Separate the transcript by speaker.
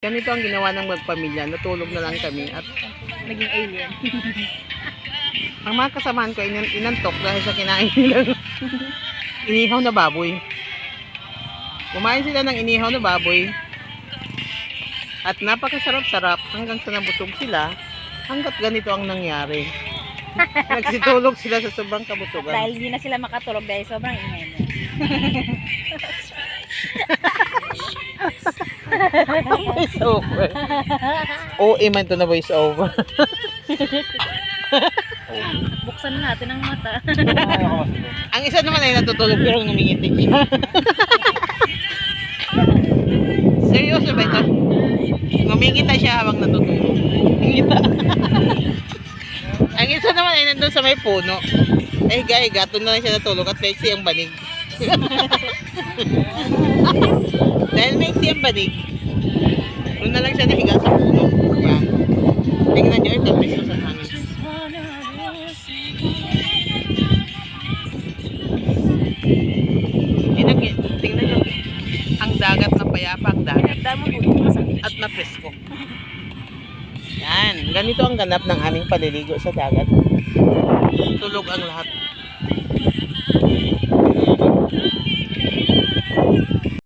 Speaker 1: Ganito ang ginawa ng magpamilya. Natulog na lang kami at
Speaker 2: Naging alien.
Speaker 1: ang mga kasamahan ko inantok dahil sa kinain nila inihaw na baboy. Kumain sila ng inihaw na baboy at napakasarap-sarap hanggang sa nabusog sila hanggat ganito ang nangyari. Nagsitulog sila sa sobrang kabusugan.
Speaker 2: Dahil hindi na sila makatulog dahil sobrang ingay mo.
Speaker 1: Voice over. OA man to na voice over.
Speaker 2: Buksan na natin ang mata.
Speaker 1: Ang isa naman ay natutulog pero ngumingitig siya. Seryoso ba ito? Ngumingita siya habang natutulog. Ngingita. Ang isa naman ay nandun sa may puno. Eh gay, gato na lang siya natulog at flexi ang banig. Dahil flexi ang banig, doon na lang siya nahiga sa puno. Yan. Tingnan nyo, ito piso sa hangin. Tingnan nyo, ang dagat na payapa, ang dagat at na presko. Yan, ganito ang ganap ng aming paliligo sa dagat. Tulog ang lahat.